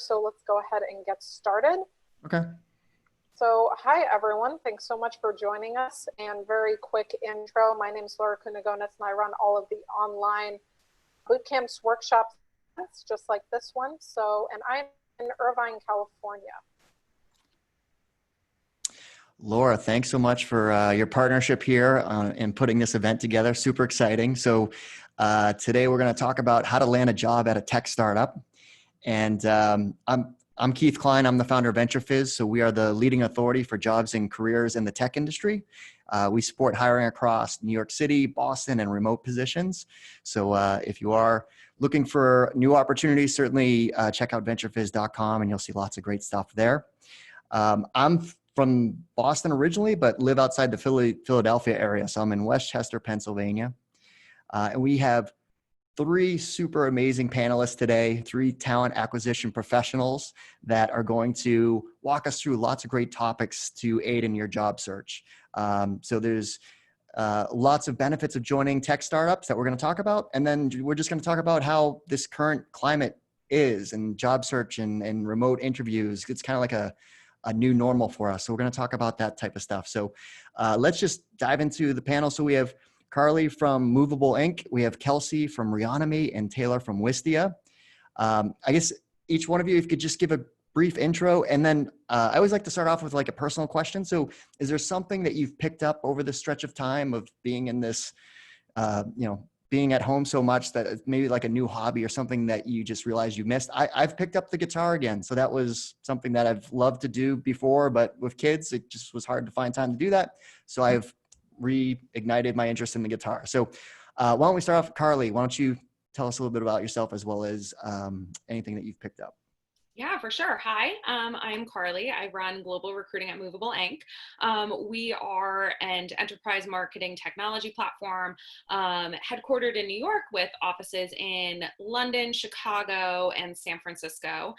So let's go ahead and get started. Okay. So hi everyone, thanks so much for joining us. And very quick intro, my name is Laura Kunagonis and I run all of the online boot camps, workshops, just like this one. And I'm in Irvine, California. Laura, thanks so much for your partnership here in putting this event together. Super exciting. So today we're going to talk about how to land a job at a tech startup. And I'm Keith Cline. I'm the founder of VentureFizz. So we are the leading authority for jobs and careers in the tech industry. We support hiring across New York City, Boston, and remote positions. So if you are looking for new opportunities, certainly check out venturefizz.com and you'll see lots of great stuff there. I'm from Boston originally, but live outside the Philadelphia area. So I'm in Westchester, Pennsylvania. And we have three super amazing panelists today, three talent acquisition professionals that are going to walk us through lots of great topics to aid in your job search. So there's lots of benefits of joining tech startups that we're going to talk about. And then we're just going to talk about how this current climate is and job search and remote interviews. It's kind of like a new normal for us. So we're going to talk about that type of stuff. So let's just dive into the panel. So we have Carly from Movable Inc. We have Kelsey from Reonomy and Taylor from Wistia. I guess each one of you, if you could just give a brief intro, and then I always like to start off with like a personal question. So is there something that you've picked up over the stretch of time of being in this, being at home so much that it's maybe like a new hobby or something that you just realized you missed? I've picked up the guitar again. So that was something that I've loved to do before, but with kids, it just was hard to find time to do that. So I've reignited my interest in the guitar. So why don't we start off, Carly, why don't you tell us a little bit about yourself as well as anything that you've picked up? Yeah, for sure. Hi, I'm Carly. I run global recruiting at Movable Inc. We are an enterprise marketing technology platform headquartered in New York with offices in London, Chicago, and San Francisco.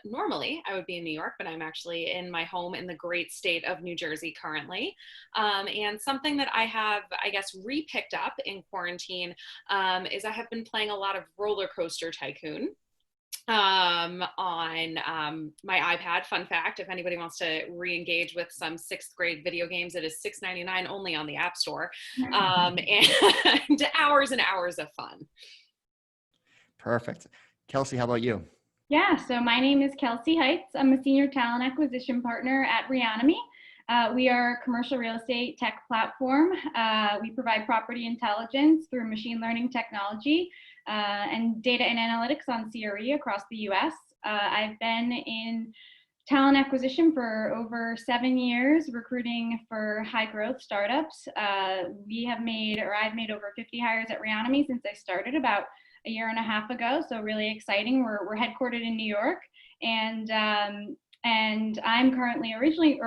Normally, I would be in New York, but I'm actually in my home in the great state of New Jersey currently. And something that I have, I guess, re-picked up in quarantine is I have been playing a lot of Roller Coaster Tycoon on my iPad. Fun fact, if anybody wants to re-engage with some 6th grade video games, it is $6.99 only on the App Store, and hours and hours of fun. Perfect. Kelsey, how about you? Yeah, so my name is Kelsey Heitz. I'm a senior talent acquisition partner at Reonomy. We are a commercial real estate tech platform. We provide property intelligence through machine learning technology and data and analytics on CRE across the US. I've been in talent acquisition for over 7 years, recruiting for high growth startups. I've made over 50 hires at Reonomy since I started about a year and a half ago. So really exciting. We're headquartered in New York, and I'm originally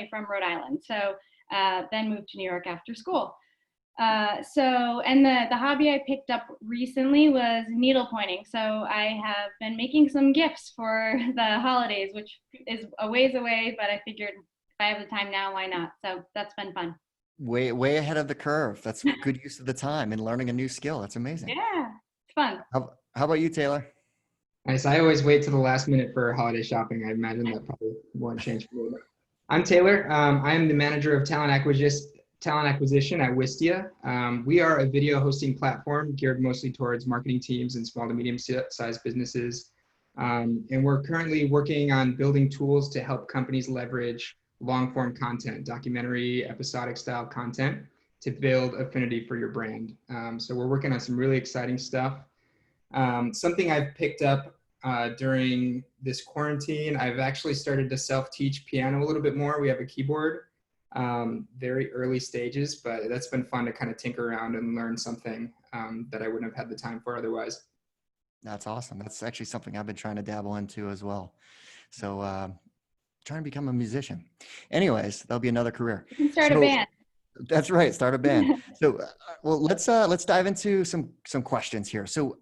from Rhode Island. So then moved to New York after school. The hobby I picked up recently was needle pointing. So I have been making some gifts for the holidays, which is a ways away, but I figured if I have the time now, why not? So that's been fun. Way ahead of the curve. That's good use of the time and learning a new skill. That's amazing. Yeah, it's fun. How about you, Taylor? Nice. I always wait to the last minute for holiday shopping. I imagine that probably won't change for me. I'm Taylor. I am the manager of talent acquisition at Wistia. We are a video hosting platform geared mostly towards marketing teams and small to medium sized businesses. And we're currently working on building tools to help companies leverage long form content, documentary, episodic style content to build affinity for your brand. So we're working on some really exciting stuff. Something I've picked up during this quarantine, I've actually started to self-teach piano a little bit more. We have a keyboard, very early stages, but that's been fun to kind of tinker around and learn something that I wouldn't have had the time for otherwise. That's awesome. That's actually something I've been trying to dabble into as well. So trying to become a musician. Anyways, that'll be another career. You can start a band. That's right. Start a band. So, well, let's dive into some questions here. So,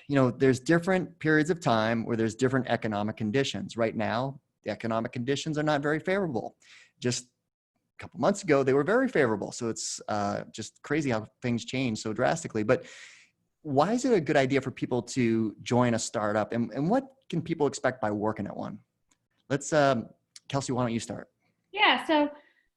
there's different periods of time where there's different economic conditions. Right now, the economic conditions are not very favorable. Just a couple months ago, they were very favorable. So it's just crazy how things change so drastically. But why is it a good idea for people to join a startup, and what can people expect by working at one? Let's, Kelsey, why don't you start? Yeah, so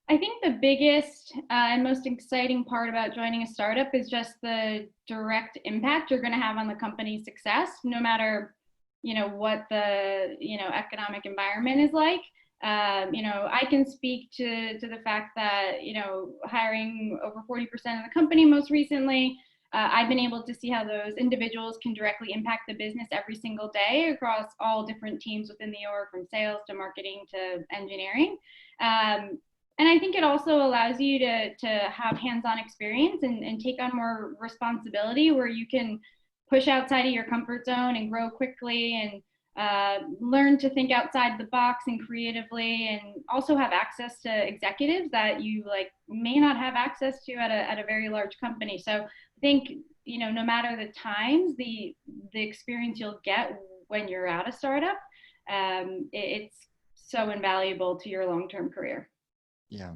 I think the biggest and most exciting part about joining a startup is just the direct impact you're going to have on the company's success, no matter, what the, economic environment is like. I can speak to the fact that, hiring over 40% of the company most recently, I've been able to see how those individuals can directly impact the business every single day across all different teams within the org, from sales to marketing to engineering. And I think it also allows you to have hands-on experience and take on more responsibility, where you can push outside of your comfort zone and grow quickly, and learn to think outside the box and creatively, and also have access to executives that you may not have access to at a very large company. So I think, no matter the times, the experience you'll get when you're at a startup, it's so invaluable to your long-term career. Yeah.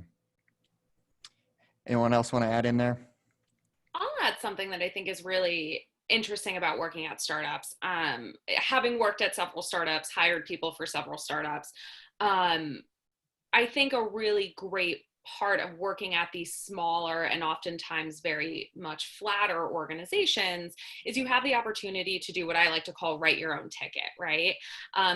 Anyone else want to add in there? I'll add something that I think is really interesting about working at startups. Having worked at several startups, hired people for several startups, I think a really great part of working at these smaller and oftentimes very much flatter organizations is you have the opportunity to do what I like to call write your own ticket, right?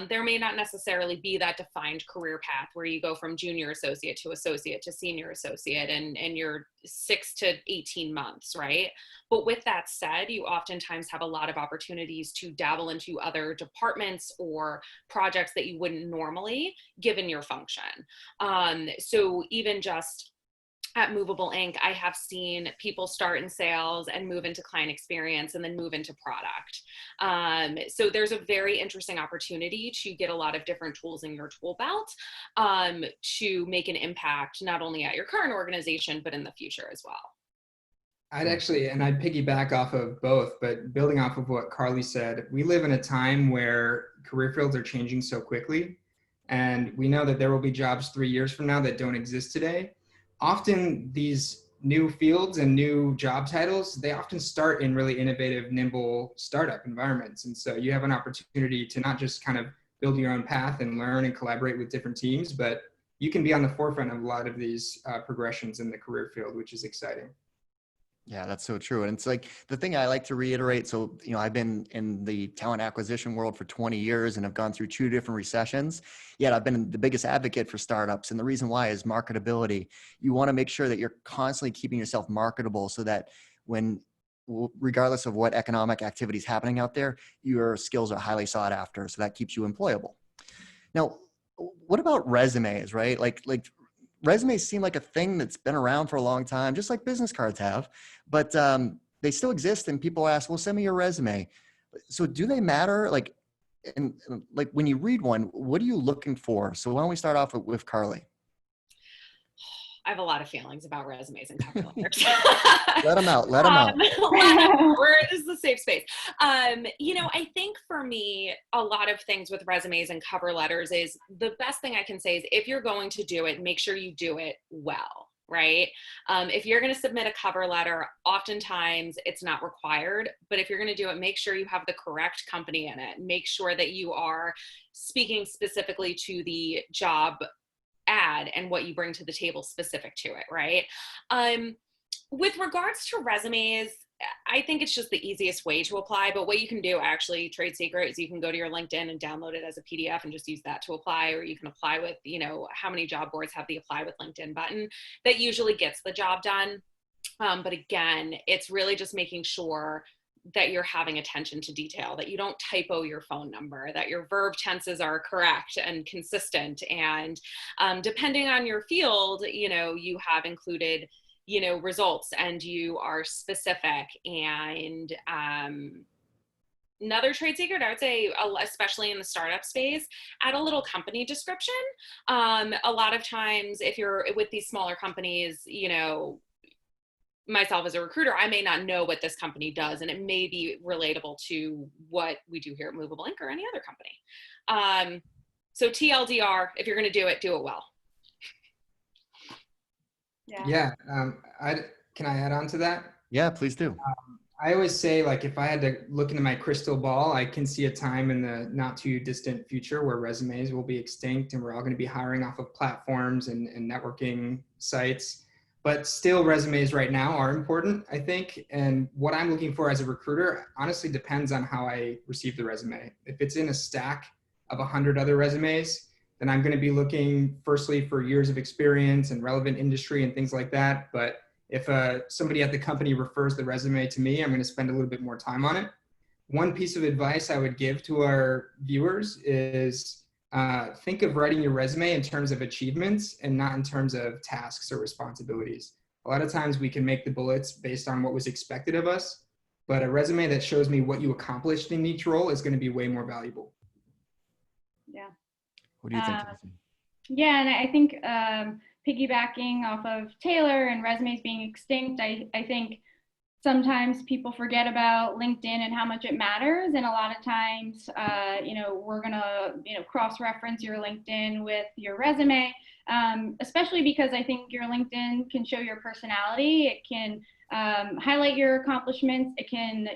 There may not necessarily be that defined career path where you go from junior associate to senior associate in your 6 to 18 months, right? But with that said, you oftentimes have a lot of opportunities to dabble into other departments or projects that you wouldn't normally, given your function. So even just at Movable Inc., I have seen people start in sales and move into client experience and then move into product. So there's a very interesting opportunity to get a lot of different tools in your tool belt to make an impact, not only at your current organization, but in the future as well. I'd piggyback off of both, but building off of what Carly said, we live in a time where career fields are changing so quickly. And we know that there will be jobs 3 years from now that don't exist today. Often these new fields and new job titles, they often start in really innovative, nimble startup environments. And so you have an opportunity to not just kind of build your own path and learn and collaborate with different teams, but you can be on the forefront of a lot of these progressions in the career field, which is exciting. Yeah, that's so true. And it's like the thing I like to reiterate. So, I've been in the talent acquisition world for 20 years and have gone through 2 different recessions. Yet I've been the biggest advocate for startups. And the reason why is marketability. You want to make sure that you're constantly keeping yourself marketable so that regardless of what economic activity is happening out there, your skills are highly sought after. So that keeps you employable. Now, what about resumes, right? Like resumes seem like a thing that's been around for a long time, just like business cards have, but they still exist. And people ask, well, send me your resume. So do they matter? And when you read one, what are you looking for? So why don't we start off with Carly? I have a lot of feelings about resumes and cover letters. Let them out. Let them out. This is a safe space. I think for me, a lot of things with resumes and cover letters is the best thing I can say is if you're going to do it, make sure you do it well, right? If you're going to submit a cover letter, oftentimes it's not required, but if you're going to do it, make sure you have the correct company in it. Make sure that you are speaking specifically to the job ad and what you bring to the table specific to it, right? With regards to resumes, I think it's just the easiest way to apply, but what you can do, actually, trade secret, is you can go to your LinkedIn and download it as a PDF and just use that to apply, or you can apply with, how many job boards have the apply with LinkedIn button. That usually gets the job done. But again, it's really just making sure that you're having attention to detail, that you don't typo your phone number, that your verb tenses are correct and consistent. And depending on your field, you have included, results and you are specific. And another trade secret, I would say, especially in the startup space, add a little company description. A lot of times if you're with these smaller companies, myself as a recruiter, I may not know what this company does, and it may be relatable to what we do here at Movable Inc. or any other company. So TLDR, if you're going to do it well. Yeah. Can I add on to that? Yeah, please do. I always say, like, if I had to look into my crystal ball, I can see a time in the not too distant future where resumes will be extinct and we're all going to be hiring off of platforms and networking sites. But still, resumes right now are important, I think. And what I'm looking for as a recruiter honestly depends on how I receive the resume. If it's in a stack of 100 other resumes, then I'm going to be looking firstly for years of experience and relevant industry and things like that. But if somebody at the company refers the resume to me, I'm going to spend a little bit more time on it. One piece of advice I would give to our viewers is think of writing your resume in terms of achievements and not in terms of tasks or responsibilities. A lot of times we can make the bullets based on what was expected of us, but a resume that shows me what you accomplished in each role is going to be way more valuable. Yeah. What do you think, Kelsey? Yeah, and I think piggybacking off of Taylor and resumes being extinct, I think sometimes people forget about LinkedIn and how much it matters. And a lot of times, we're gonna, cross-reference your LinkedIn with your resume, especially because I think your LinkedIn can show your personality. It can highlight your accomplishments. It can,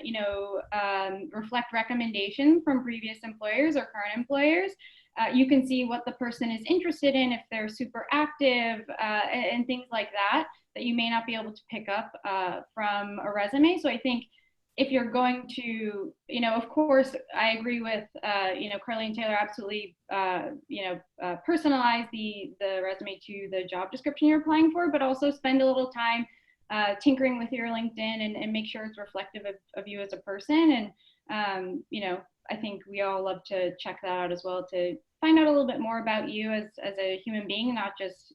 reflect recommendations from previous employers or current employers. You can see what the person is interested in, if they're super active, and things like that you may not be able to pick up from a resume. So I think if you're going to, of course, I agree with, Carly and Taylor, absolutely, personalize the resume to the job description you're applying for, but also spend a little time tinkering with your LinkedIn and make sure it's reflective of you as a person. And, I think we all love to check that out as well, to find out a little bit more about you as a human being, not just,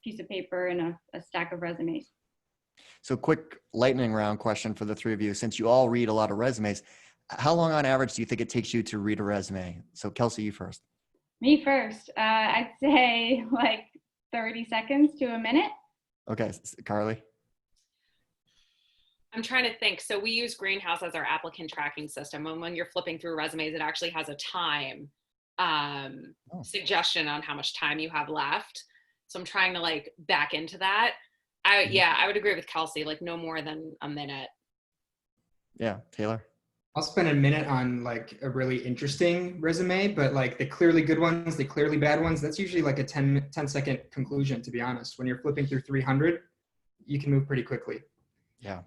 piece of paper and a stack of resumes. So quick lightning round question for the three of you. Since you all read a lot of resumes, how long on average do you think it takes you to read a resume? So Kelsey, you first. Me first. I'd say like 30 seconds to a minute. Okay, Carly? I'm trying to think. So we use Greenhouse as our applicant tracking system. And when you're flipping through resumes, it actually has a time suggestion on how much time you have left. So I'm trying to back into that. I would agree with Kelsey, no more than a minute. Yeah, Taylor? I'll spend a minute on a really interesting resume, but the clearly good ones, the clearly bad ones, that's usually a 10-second conclusion, to be honest. When you're flipping through 300, you can move pretty quickly. Yeah.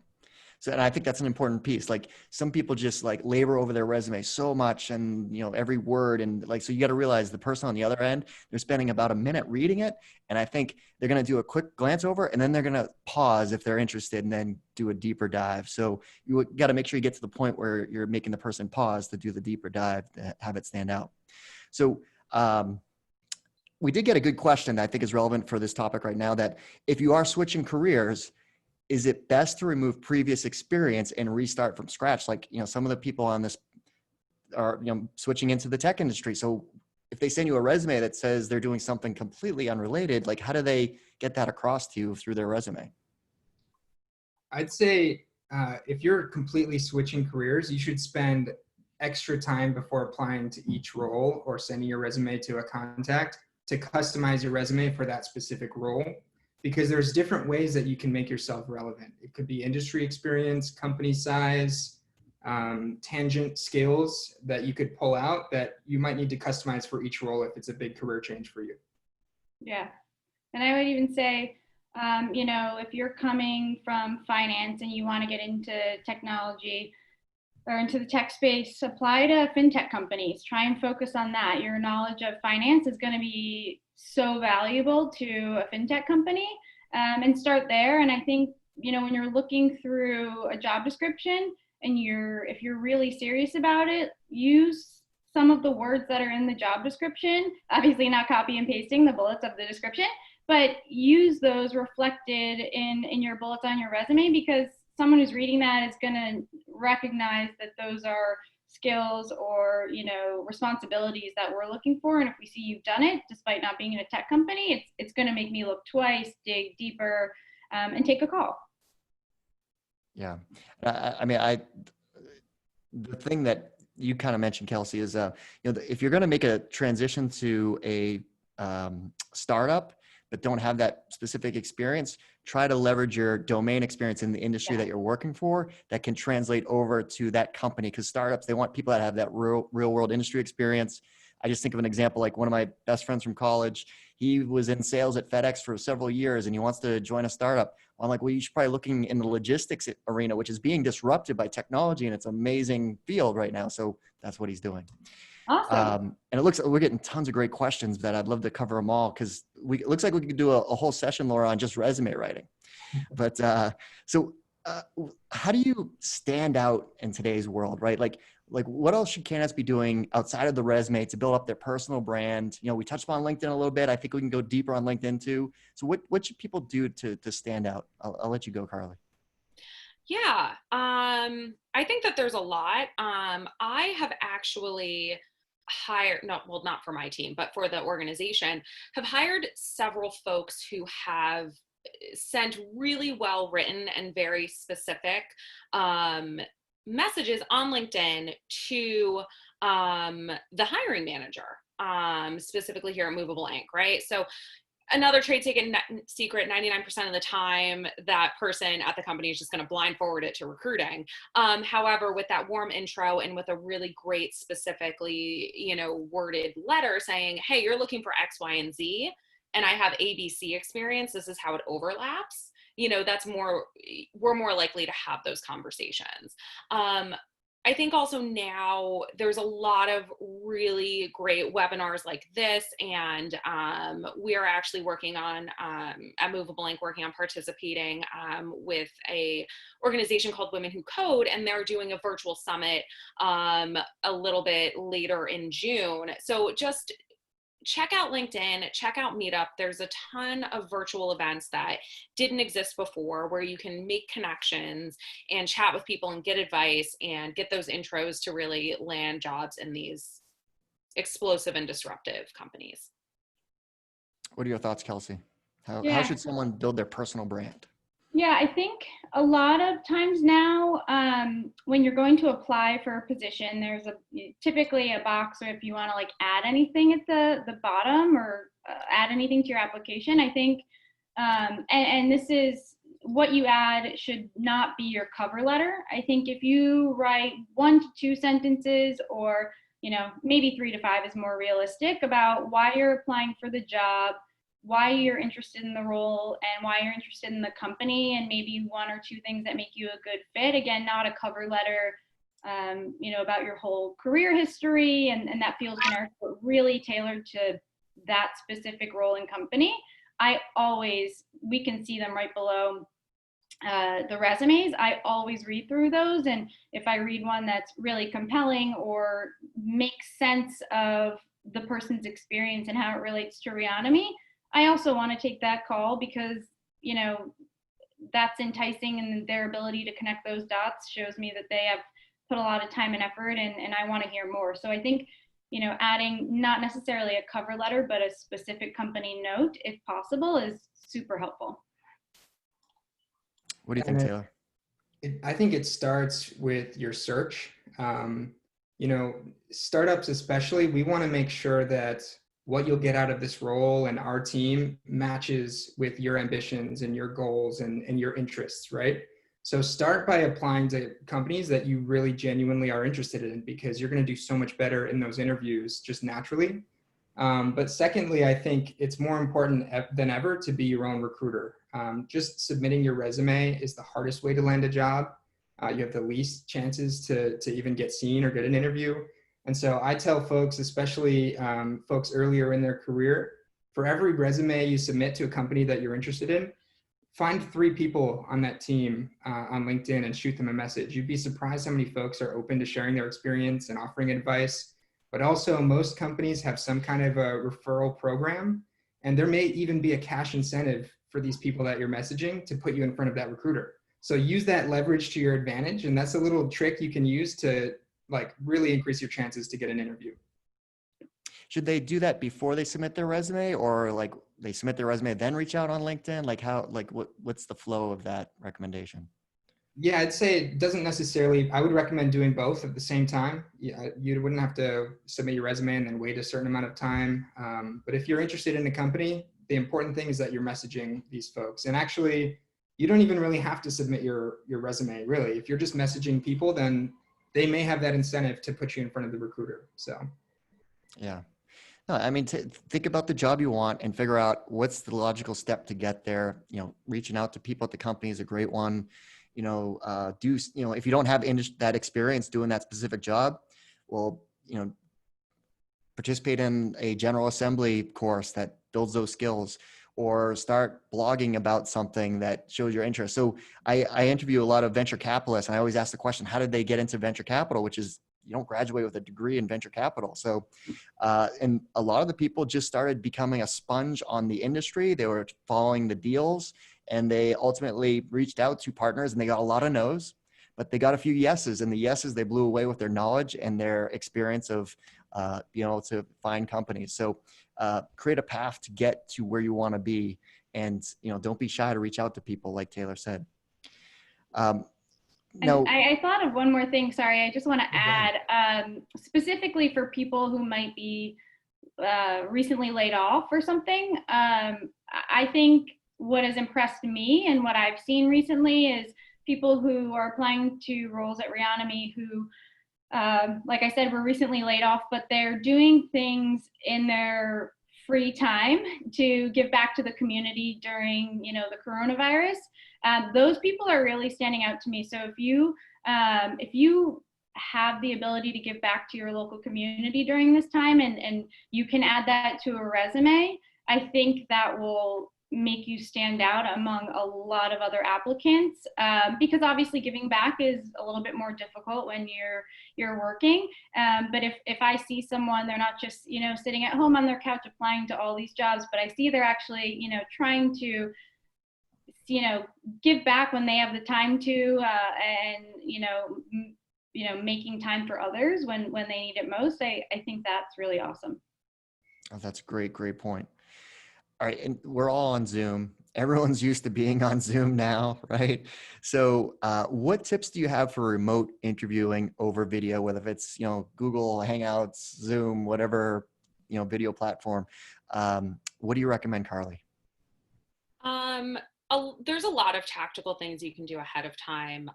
So, and I think that's an important piece. Some people just labor over their resume so much and, every word. And so you got to realize the person on the other end, they're spending about a minute reading it. And I think they're going to do a quick glance over and then they're going to pause if they're interested and then do a deeper dive. So you got to make sure you get to the point where you're making the person pause to do the deeper dive to have it stand out. So, we did get a good question that I think is relevant for this topic right now, that if you are switching careers, is it best to remove previous experience and restart from scratch? Some of the people on this are, switching into the tech industry. So if they send you a resume that says they're doing something completely unrelated, how do they get that across to you through their resume? I'd say if you're completely switching careers, you should spend extra time before applying to each role or sending your resume to a contact to customize your resume for that specific role. Because there's different ways that you can make yourself relevant. It could be industry experience, company size, tangent skills that you could pull out that you might need to customize for each role if it's a big career change for you. Yeah. And I would even say, if you're coming from finance and you want to get into technology or into the tech space, apply to fintech companies. Try and focus on that. Your knowledge of finance is going to be so valuable to a fintech company, and start there. And I think, when you're looking through a job description and if you're really serious about it, use some of the words that are in the job description, obviously not copy and pasting the bullets of the description, but use those reflected in your bullets on your resume, because someone who's reading that is going to recognize that those are skills or, responsibilities that we're looking for. And if we see you've done it, despite not being in a tech company, it's going to make me look twice, dig deeper, and take a call. Yeah. The thing that you kind of mentioned, Kelsey, is, if you're going to make a transition to a startup, but don't have that specific experience, try to leverage your domain experience in the industry that you're working for that can translate over to that company. Because startups, they want people that have that real world industry experience. I just think of an example, like one of my best friends from college, he was in sales at FedEx for several years and he wants to join a startup. I'm like, well, you should probably looking in the logistics arena, which is being disrupted by technology, and it's an amazing field right now. So that's what he's doing. Awesome. And it looks like we're getting tons of great questions that I'd love to cover them all, because it looks like we could do a whole session, Laura, on just resume writing. But how do you stand out in today's world, right? Like what else should candidates be doing outside of the resume to build up their personal brand? You know, we touched upon LinkedIn a little bit. I think we can go deeper on LinkedIn too. So what should people do to stand out? I'll let you go, Carly. Yeah, I think that there's a lot. I have actually hired, well, not for my team, but for the organization, have hired several folks who have sent really well written and very specific messages on LinkedIn to the hiring manager, specifically here at Movable Inc., right? So another trade secret, 99% of the time, that person at the company is just going to blind forward it to recruiting. However, with that warm intro and with a really great, specifically, worded letter saying, hey, you're looking for X, Y, and Z, and I have ABC experience, this is how it overlaps. We're more likely to have those conversations. I think also now there's a lot of really great webinars like this, and we are actually working on, at Movable Inc., working on participating with a organization called Women Who Code, and they're doing a virtual summit a little bit later in June. So just check out LinkedIn, check out Meetup. There's a ton of virtual events that didn't exist before where you can make connections and chat with people and get advice and get those intros to really land jobs in these explosive and disruptive companies. What are your thoughts, Kelsey? How Yeah. should someone build their personal brand? Yeah, I think a lot of times now, when you're going to apply for a position, there's typically a box, or if you want to like add anything at the bottom or add anything to your application. I think, and this is what you add should not be your cover letter. I think if you write 1 to 2 sentences, or maybe 3 to 5 is more realistic, about why you're applying for the job, why you're interested in the role, and why you're interested in the company, and maybe 1 or 2 things that make you a good fit. Again, not a cover letter, about your whole career history and that feels generic, but really tailored to that specific role and company. We can see them right below the resumes. I always read through those, and if I read one that's really compelling or makes sense of the person's experience and how it relates to Reonomy, I also want to take that call, because, that's enticing, and their ability to connect those dots shows me that they have put a lot of time and effort, and I want to hear more. So I think, adding not necessarily a cover letter, but a specific company note, if possible, is super helpful. What do you think, Taylor? I think it starts with your search. Startups especially, we want to make sure that what you'll get out of this role and our team matches with your ambitions and your goals and your interests, right? So start by applying to companies that you really genuinely are interested in, because you're going to do so much better in those interviews just naturally. But secondly, I think it's more important than ever to be your own recruiter. Just submitting your resume is the hardest way to land a job. You have the least chances to even get seen or get an interview. And so I tell folks, especially folks earlier in their career, for every resume you submit to a company that you're interested in, find 3 people on that team on LinkedIn and shoot them a message. You'd be surprised how many folks are open to sharing their experience and offering advice. But also, most companies have some kind of a referral program, and there may even be a cash incentive for these people that you're messaging to put you in front of that recruiter. So use that leverage to your advantage, and that's a little trick you can use to really increase your chances to get an interview. Should they do that before they submit their resume, or they submit their resume then reach out on LinkedIn? What's the flow of that recommendation? Yeah, I'd say it doesn't necessarily. I would recommend doing both at the same time. You wouldn't have to submit your resume and then wait a certain amount of time. But if you're interested in a company, the important thing is that you're messaging these folks. And actually, you don't even really have to submit your resume, really. If you're just messaging people, then they may have that incentive to put you in front of the recruiter. So, yeah. No, I mean, think about the job you want and figure out what's the logical step to get there. You know, reaching out to people at the company is a great one. You know, if you don't have that experience doing that specific job, well, you know, participate in a General Assembly course that builds those skills, or start blogging about something that shows your interest. So I interview a lot of venture capitalists, and I always ask the question, how did they get into venture capital? Which is, you don't graduate with a degree in venture capital. So, and a lot of the people just started becoming a sponge on the industry. They were following the deals, and they ultimately reached out to partners, and they got a lot of no's, but they got a few yeses, and the yeses they blew away with their knowledge and their experience of being able to find companies. So create a path to get to where you want to be, and, you know, don't be shy to reach out to people, like Taylor said. No, I thought of one more thing. Sorry, I just want to add, specifically for people who might be recently laid off or something. I think what has impressed me and what I've seen recently is people who are applying to roles at Reonomy who, like I said, were recently laid off, but they're doing things in their free time to give back to the community during, you know, the coronavirus. Those people are really standing out to me. So if you have the ability to give back to your local community during this time, and you can add that to a resume, I think that will make you stand out among a lot of other applicants, because obviously giving back is a little bit more difficult when you're working. But if I see someone, they're not just, you know, sitting at home on their couch applying to all these jobs, but I see they're actually, you know, trying to, you know, give back when they have the time to, and, you know, making time for others when they need it most. I think that's really awesome. Oh, that's a great point. All right, and we're all on Zoom. Everyone's used to being on Zoom now, right? So what tips do you have for remote interviewing over video, whether it's, you know, Google Hangouts, Zoom, whatever, you know, video platform? What do you recommend, Carly? There's a lot of tactical things you can do ahead of time.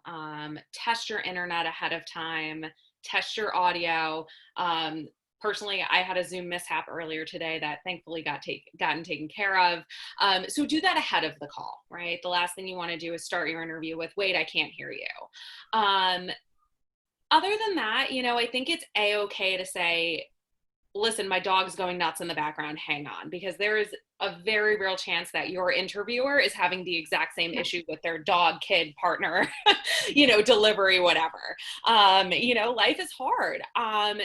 Test your internet ahead of time, test your audio. Personally, I had a Zoom mishap earlier today that thankfully gotten taken care of. So do that ahead of the call, right? The last thing you want to do is start your interview with, wait, I can't hear you. Other than that, you know, I think it's a-okay to say, listen, my dog's going nuts in the background, hang on, because there is a very real chance that your interviewer is having the exact same issue with their dog, kid, partner, you know, delivery, whatever. You know, life is hard.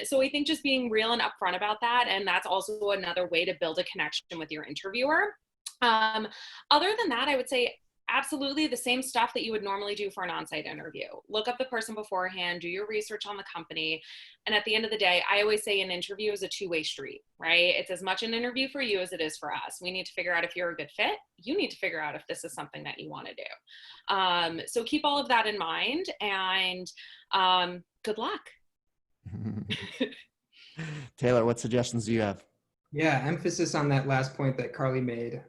So I think just being real and upfront about that, and that's also another way to build a connection with your interviewer. Other than that, I would say absolutely the same stuff that you would normally do for an on-site interview. Look up the person beforehand, do your research on the company. And at the end of the day, I always say an interview is a two-way street, right? It's as much an interview for you as it is for us. We need to figure out if you're a good fit. You need to figure out if this is something that you want to do. So keep all of that in mind, and good luck. Taylor, what suggestions do you have? Yeah, emphasis on that last point that Carly made.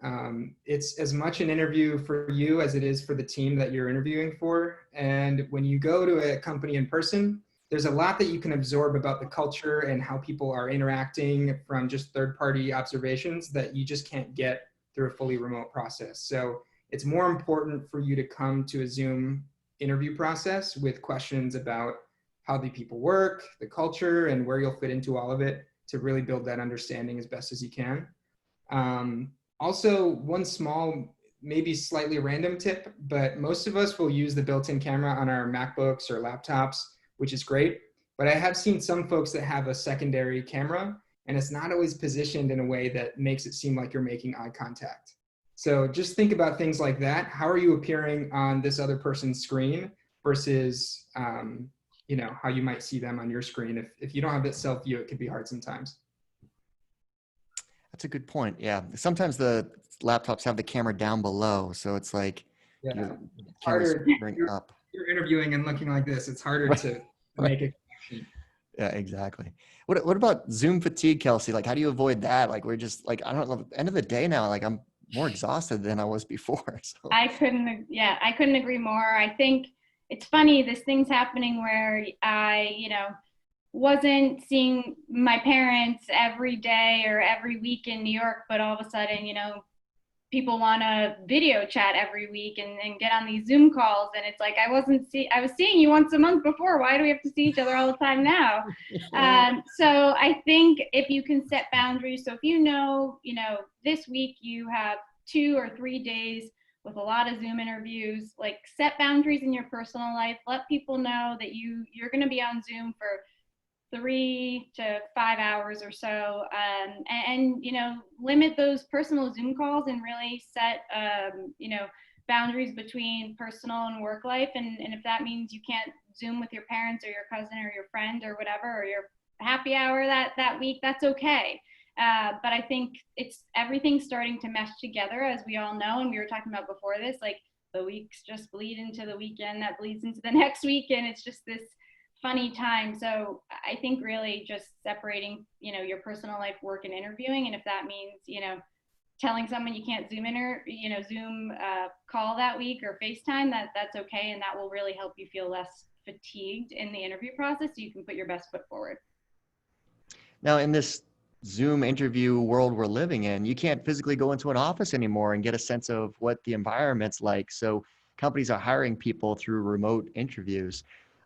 It's as much an interview for you as it is for the team that you're interviewing for. And when you go to a company in person, there's a lot that you can absorb about the culture and how people are interacting from just third-party observations that you just can't get through a fully remote process. So it's more important for you to come to a Zoom interview process with questions about how the people work, the culture, and where you'll fit into all of it, to really build that understanding as best as you can. Also, one small, maybe slightly random tip, but most of us will use the built-in camera on our MacBooks or laptops, which is great. But I have seen some folks that have a secondary camera, and it's not always positioned in a way that makes it seem like you're making eye contact. So just think about things like that. How are you appearing on this other person's screen versus you know, how you might see them on your screen. If you don't have that self-view, it can be hard sometimes. That's a good point. Yeah. Sometimes the laptops have the camera down below. So it's like, yeah, it's harder. You're interviewing and looking like this. It's harder to make a connection. Yeah, exactly. What about Zoom fatigue, Kelsey? Like, how do you avoid that? Like, we're just like, I don't know, at the end of the day now, like I'm more exhausted than I was before. So. I couldn't agree more. I think it's funny, this thing's happening where I, wasn't seeing my parents every day or every week in New York, but all of a sudden, people want to video chat every week and get on these Zoom calls. And it's like, I was seeing you once a month before. Why do we have to see each other all the time now? So I think if you can set boundaries, so if this week you have 2 or 3 days with a lot of Zoom interviews, like set boundaries in your personal life, let people know that you're going to be on Zoom for 3 to 5 hours or so, and limit those personal Zoom calls and really set boundaries between personal and work life. And if that means you can't Zoom with your parents or your cousin or your friend or whatever, or your happy hour that week, that's okay. But I think everything's starting to mesh together, as we all know, and we were talking about before this, like the weeks just bleed into the weekend that bleeds into the next week, and it's just this funny time. So I think really just separating, your personal life, work, and interviewing. And if that means, telling someone you can't Zoom call that week or FaceTime, that's okay. And that will really help you feel less fatigued in the interview process, so you can put your best foot forward. Now, in this Zoom interview world we're living in, you can't physically go into an office anymore and get a sense of what the environment's like. So companies are hiring people through remote interviews.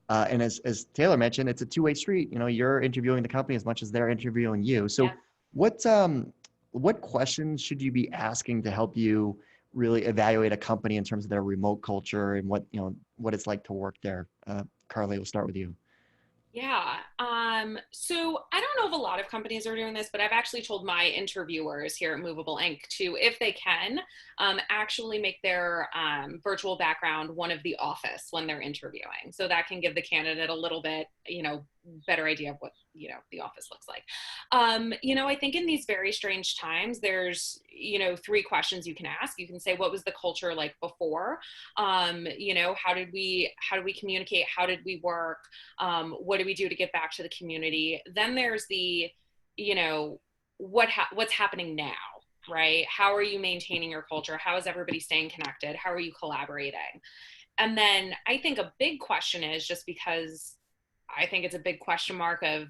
And as Taylor mentioned, it's a two-way street. You're interviewing the company as much as they're interviewing you. So what questions should you be asking to help you really evaluate a company in terms of their remote culture and what it's like to work there? Carly, we'll start with you. Yeah. So I don't know if a lot of companies are doing this, but I've actually told my interviewers here at Movable Inc. to, if they can, actually make their virtual background one of the office when they're interviewing. So that can give the candidate a little bit, better idea of what, the office looks like. I think in these very strange times, there's, 3 questions you can ask. You can say, what was the culture like before? How did we communicate? How did we work? What do we do to give back to the community? Then there's the, what's happening now, right? How are you maintaining your culture? How is everybody staying connected? How are you collaborating? And then I think a big question is, just because I think it's a big question mark of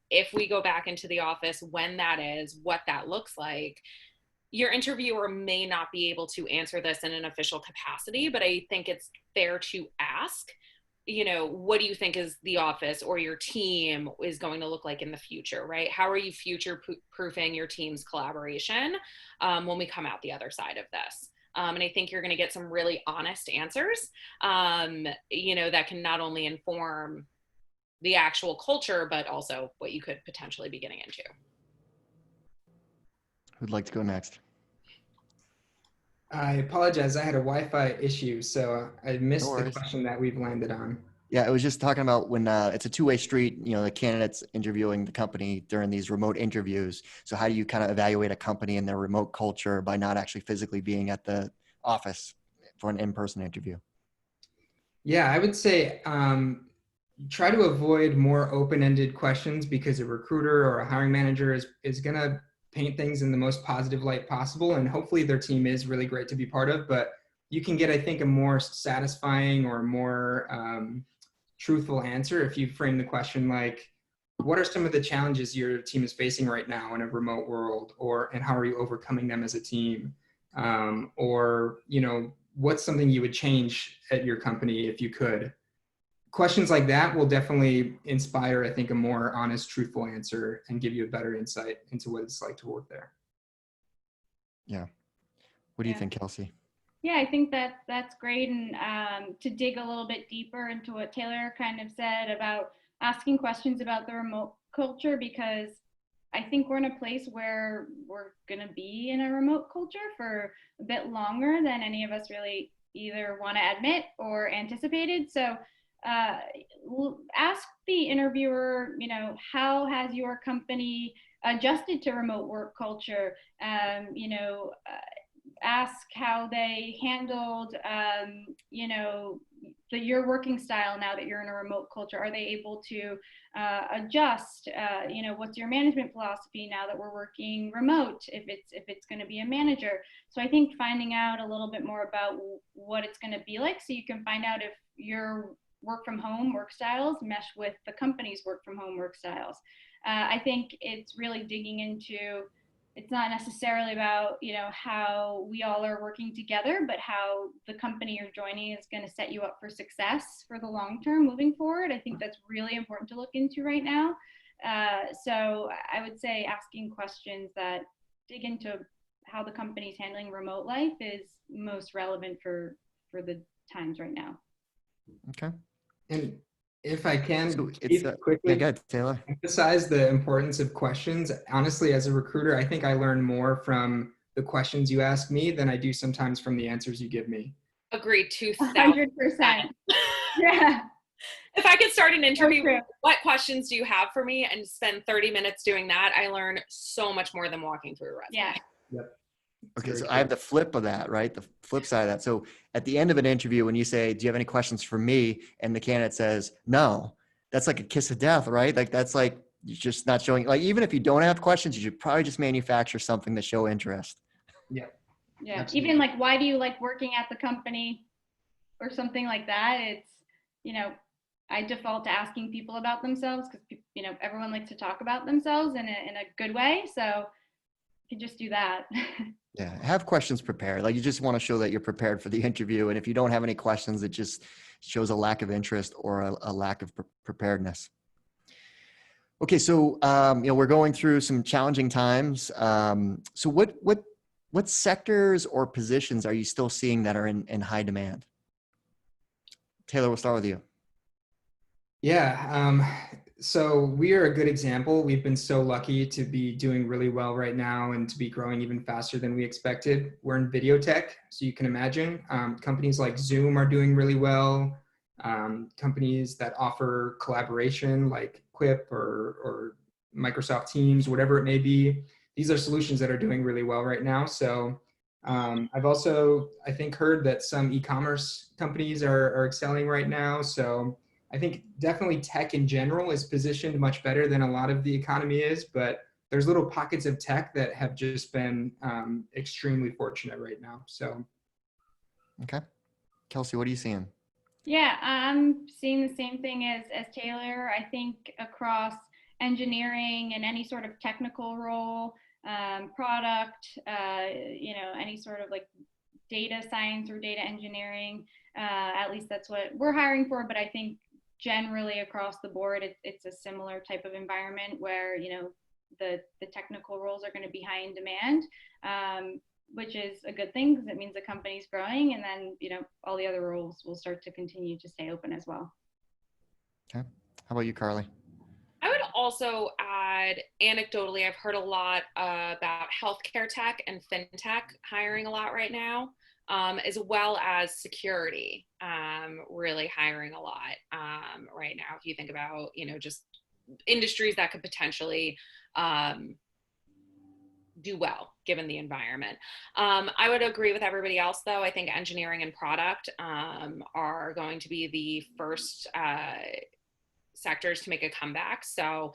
if we go back into the office, when that is, what that looks like. Your interviewer may not be able to answer this in an official capacity, but I think it's fair to ask, what do you think is the office or your team is going to look like in the future, right? How are you future-proofing your team's collaboration when we come out the other side of this? And I think you're going to get some really honest answers, that can not only inform the actual culture, but also what you could potentially be getting into. Who'd like to go next? I apologize. I had a Wi-Fi issue, so I missed the question that we've landed on. Yeah, I was just talking about when it's a two-way street, the candidates interviewing the company during these remote interviews. So how do you kind of evaluate a company and their remote culture by not actually physically being at the office for an in-person interview? Yeah, I would say try to avoid more open-ended questions, because a recruiter or a hiring manager is going to paint things in the most positive light possible. And hopefully their team is really great to be part of, but you can get, I think, a more satisfying or more truthful answer if you frame the question like, what are some of the challenges your team is facing right now in a remote world, and how are you overcoming them as a team? Or, what's something you would change at your company if you could? Questions like that will definitely inspire, I think, a more honest, truthful answer and give you a better insight into what it's like to work there. Yeah. What do you think, Kelsey? Yeah, I think that's great. And to dig a little bit deeper into what Taylor kind of said about asking questions about the remote culture, because I think we're in a place where we're going to be in a remote culture for a bit longer than any of us really either want to admit or anticipated. So ask the interviewer, how has your company adjusted to remote work culture? ask how they handled, your working style now that you're in a remote culture. Are they able to adjust? What's your management philosophy now that we're working remote? If it's going to be a manager. So I think finding out a little bit more about what it's going to be like, so you can find out if your work from home work styles mesh with the company's work from home work styles. I think it's really digging into, it's not necessarily about, how we all are working together, but how the company you're joining is going to set you up for success for the long term moving forward. I think that's really important to look into right now. So I would say asking questions that dig into how the company's handling remote life is most relevant for the times right now. Okay. And if I can, So quickly, yeah, go ahead, Taylor. emphasize the importance of questions. Honestly, as a recruiter, I think I learn more from the questions you ask me than I do sometimes from the answers you give me. Agreed, 100%. Yeah. If I could start an interview, So what questions do you have for me, and spend 30 minutes doing that, I learn so much more than walking through a resume. Yeah. Yep. Okay, so I have the flip of that, right? The flip side of that. So at the end of an interview, when you say, do you have any questions for me? And the candidate says, no, that's like a kiss of death, right? Like that's like, you're just not showing, like, even if you don't have questions, you should probably just manufacture something to show interest. Yeah. Yeah. Absolutely. Even like, why do you like working at the company or something like that? It's, I default to asking people about themselves because, everyone likes to talk about themselves in a good way. So you can just do that. Yeah, have questions prepared. Like you just want to show that you're prepared for the interview. And if you don't have any questions, it just shows a lack of interest or a lack of preparedness. Okay, so we're going through some challenging times. So what sectors or positions are you still seeing that are in high demand? Taylor, we'll start with you. Yeah. So we are a good example. We've been so lucky to be doing really well right now and to be growing even faster than we expected. We're in video tech, so you can imagine companies like Zoom are doing really well. Companies that offer collaboration like Quip or Microsoft Teams, whatever it may be. These are solutions that are doing really well right now. So I've also, I think, heard that some e-commerce companies are excelling right now. So I think definitely tech in general is positioned much better than a lot of the economy is, but there's little pockets of tech that have just been extremely fortunate right now. So. Okay. Kelsey, what are you seeing? Yeah, I'm seeing the same thing as Taylor. I think across engineering and any sort of technical role, product, any sort of like data science or data engineering, at least that's what we're hiring for. But I think generally across the board, it's a similar type of environment where, the technical roles are going to be high in demand, which is a good thing because it means the company's growing, and then, all the other roles will start to continue to stay open as well. Okay. How about you, Carly? I would also add, anecdotally, I've heard a lot about healthcare tech and fintech hiring a lot right now, as well as security, really hiring a lot right now. If you think about, just industries that could potentially do well given the environment. I would agree with everybody else, though. I think engineering and product are going to be the first sectors to make a comeback. So,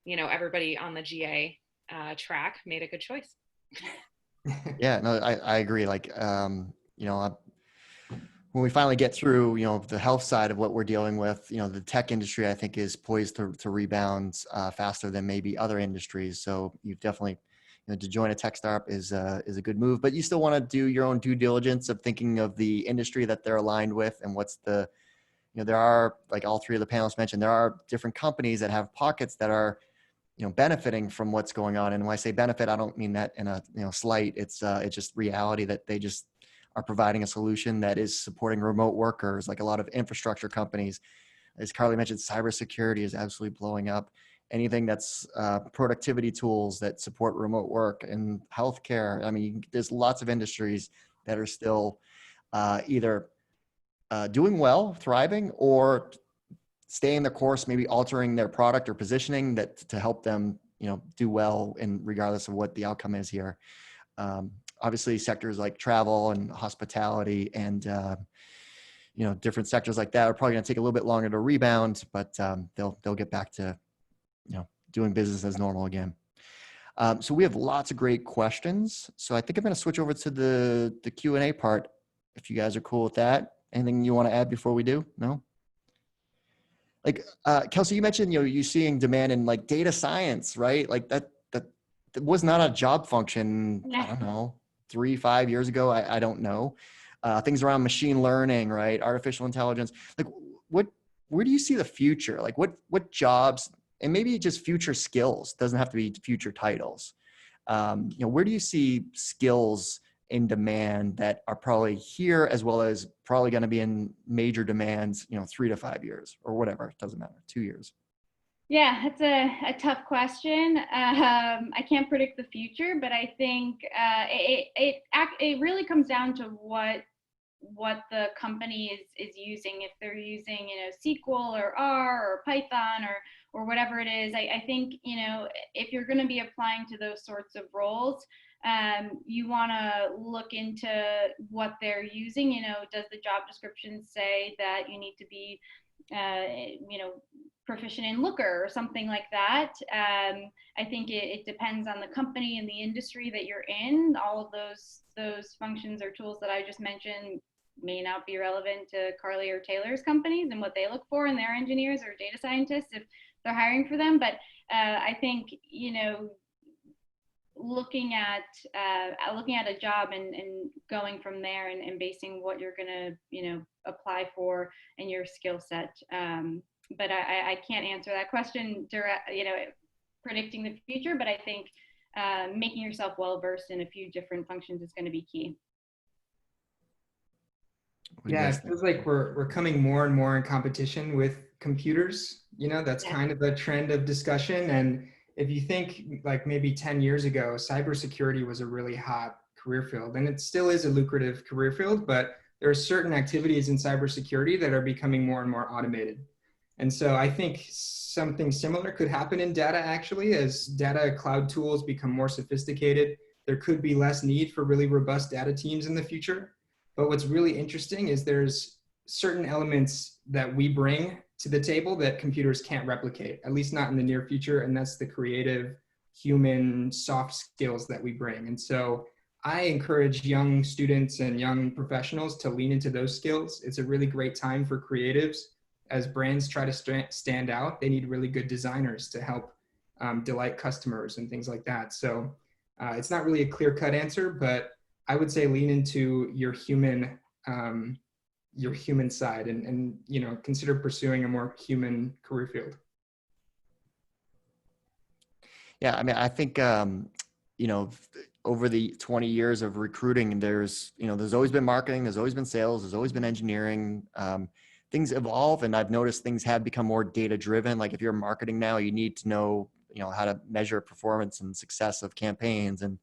everybody on the GA track made a good choice. Yeah, no, I agree. Like, when we finally get through, the health side of what we're dealing with, the tech industry, I think, is poised to rebound faster than maybe other industries. So you've definitely, to join a tech startup is a good move, but you still want to do your own due diligence of thinking of the industry that they're aligned with and what's the, there are, like all three of the panelists mentioned, there are different companies that have pockets that are, benefiting from what's going on. And when I say benefit, I don't mean that in a, slight. It's just reality that they just are providing a solution that is supporting remote workers, like a lot of infrastructure companies. As Carly mentioned, cybersecurity is absolutely blowing up. Anything that's productivity tools that support remote work and healthcare. I mean, there's lots of industries that are still either doing well, thriving, or staying the course, maybe altering their product or positioning that to help them, do well, and regardless of what the outcome is here. Obviously sectors like travel and hospitality and, different sectors like that are probably going to take a little bit longer to rebound, but they'll get back to, doing business as normal again. So we have lots of great questions. So I think I'm going to switch over to the Q&A part, if you guys are cool with that. Anything you want to add before we do? No? Like, Kelsey, you mentioned, you seeing demand in like data science, right? Like that was not a job function, I don't know, 3-5 years ago. I don't know. Things around machine learning, right? Artificial intelligence. Like where do you see the future? Like what jobs, and maybe just future skills, doesn't have to be future titles. Where do you see skills in demand that are probably here, as well as probably going to be in major demands, 3 to 5 years or whatever, it doesn't matter, 2 years? Yeah, that's a tough question. I can't predict the future, but I think it really comes down to what the company is using. If they're using SQL or R or Python or whatever it is, I think if you're going to be applying to those sorts of roles, you want to look into what they're using. Does the job description say that you need to be proficient in Looker or something like that? I think it depends on the company and the industry that you're in. All of those functions or tools that I just mentioned may not be relevant to Carly or Taylor's companies and what they look for in their engineers or data scientists if they're hiring for them. But I think looking at a job and going from there and basing what you're gonna apply for and your skill set. But I can't answer that question predicting the future, but I think making yourself well versed in a few different functions is going to be key. Yeah, it feels like we're coming more and more in competition with computers. That's kind of a trend of discussion. And if you think like maybe 10 years ago, cybersecurity was a really hot career field, and it still is a lucrative career field, but there are certain activities in cybersecurity that are becoming more and more automated. And so I think something similar could happen in data, actually. As data cloud tools become more sophisticated, there could be less need for really robust data teams in the future. But what's really interesting is there's certain elements that we bring to the table that computers can't replicate, at least not in the near future. And that's the creative, human, soft skills that we bring. And so I encourage young students and young professionals to lean into those skills. It's a really great time for creatives. As brands try to stand out, they need really good designers to help delight customers and things like that. So it's not really a clear-cut answer, but I would say lean into your human side and consider pursuing a more human career field. Yeah, I mean, I think over the 20 years of recruiting, there's always been marketing, there's always been sales, there's always been engineering. Things evolve, and I've noticed things have become more data driven. Like if you're marketing now, you need to know how to measure performance and success of campaigns, and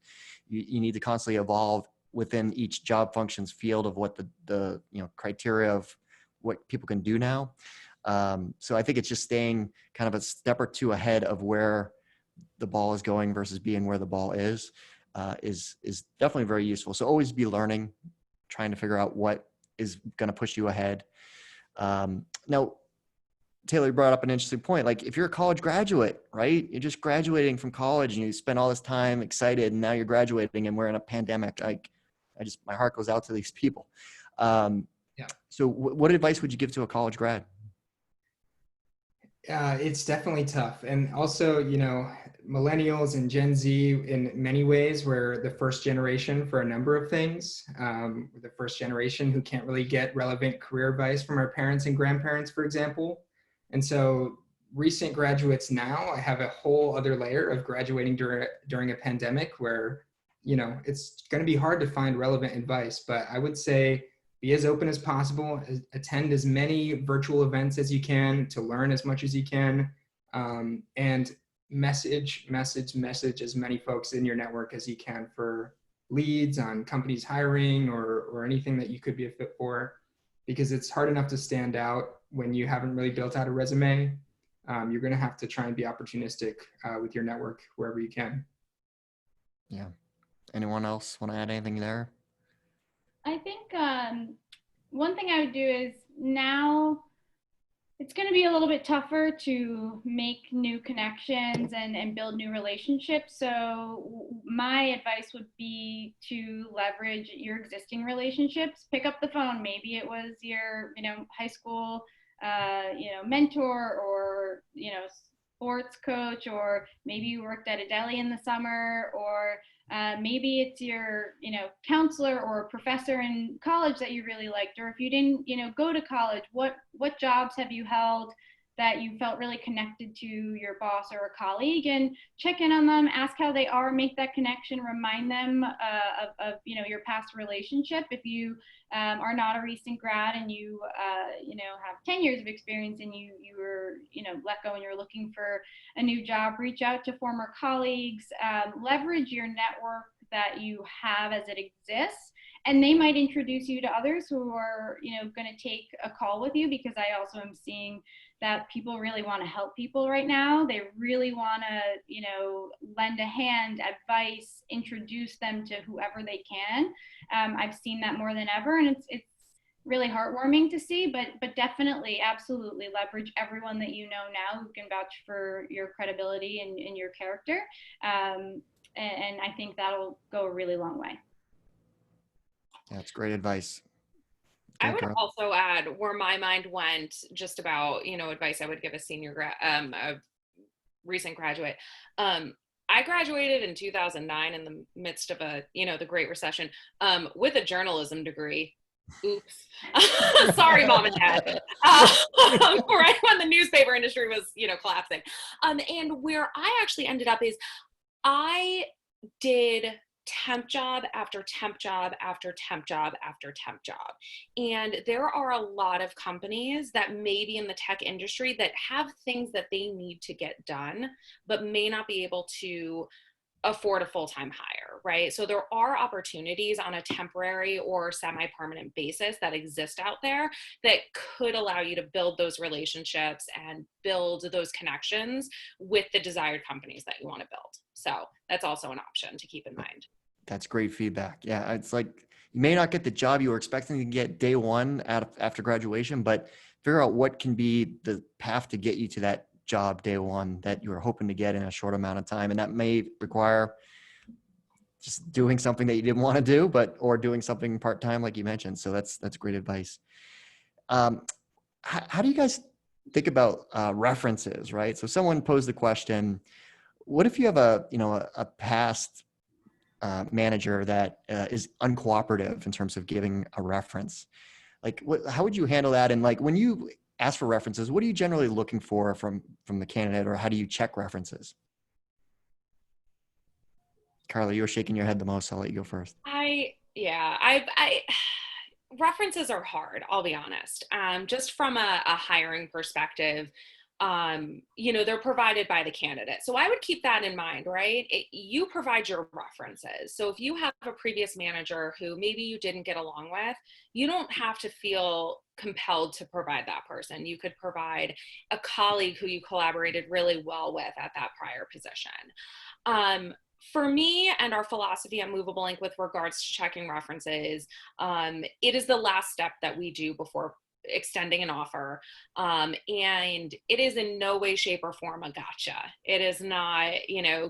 you need to constantly evolve within each job function's field of what the criteria of what people can do now. So I think it's just staying kind of a step or two ahead of where the ball is going versus being where the ball is definitely very useful. So always be learning, trying to figure out what is going to push you ahead. Now, Taylor, you brought up an interesting point. Like if you're a college graduate, right? You're just graduating from college and you spend all this time excited, and now you're graduating and we're in a pandemic. My heart goes out to these people. So what advice would you give to a college grad? It's definitely tough. And also, millennials and Gen Z in many ways were the first generation for a number of things. The first generation who can't really get relevant career advice from our parents and grandparents, for example. And so recent graduates now, I have a whole other layer of graduating during a pandemic where, it's going to be hard to find relevant advice. But I would say be as open as possible, attend as many virtual events as you can to learn as much as you can, and message as many folks in your network as you can for leads on companies hiring or anything that you could be a fit for, because it's hard enough to stand out when you haven't really built out a resume. You're going to have to try and be opportunistic with your network wherever you can. Yeah. Anyone else want to add anything there? I think one thing I would do is now it's going to be a little bit tougher to make new connections and build new relationships. So my advice would be to leverage your existing relationships. Pick up the phone. Maybe it was your, high school, mentor, or, sports coach, or maybe you worked at a deli in the summer, or maybe it's your, counselor or professor in college that you really liked, or if you didn't, go to college, what jobs have you held that you felt really connected to your boss or a colleague, and check in on them, ask how they are, make that connection, remind them of your past relationship. If you are not a recent grad and you have 10 years of experience and you were let go and you're looking for a new job, reach out to former colleagues, leverage your network that you have as it exists, and they might introduce you to others who are going to take a call with you, because I also am seeing that people really want to help people right now. They really want to lend a hand, advice, introduce them to whoever they can. I've seen that more than ever, and it's really heartwarming to see, but definitely, absolutely leverage everyone that you know now who can vouch for your credibility and your character. And I think that'll go a really long way. That's great advice. I would also add where my mind went just about, advice I would give a a recent graduate. I graduated in 2009 in the midst of the Great Recession, with a journalism degree. Oops. Sorry, mom and dad. Right when the newspaper industry was, collapsing. And where I actually ended up is I did temp job after temp job after temp job after temp job. And there are a lot of companies that may be in the tech industry that have things that they need to get done, but may not be able to afford a full-time hire, right? So there are opportunities on a temporary or semi-permanent basis that exist out there that could allow you to build those relationships and build those connections with the desired companies that you want to build. So that's also an option to keep in mind. That's great feedback. Yeah, it's like you may not get the job you were expecting to get day one after graduation, but figure out what can be the path to get you to that job day one that you were hoping to get in a short amount of time. And that may require just doing something that you didn't want to do, or doing something part-time, like you mentioned. So that's great advice. How do you guys think about references, right? So someone posed the question, what if you have a past manager that is uncooperative in terms of giving a reference? Like, how would you handle that? And like, when you ask for references, what are you generally looking for from the candidate, or how do you check references? Carla, you were shaking your head the most. I'll let you go first. References are hard, I'll be honest. Just from a hiring perspective, they're provided by the candidate. So I would keep that in mind, right? You provide your references. So if you have a previous manager who maybe you didn't get along with, you don't have to feel compelled to provide that person. You could provide a colleague who you collaborated really well with at that prior position. For me and our philosophy at Movable Inc. with regards to checking references, it is the last step that we do before extending an offer. And it is in no way, shape, or form a gotcha. It is not,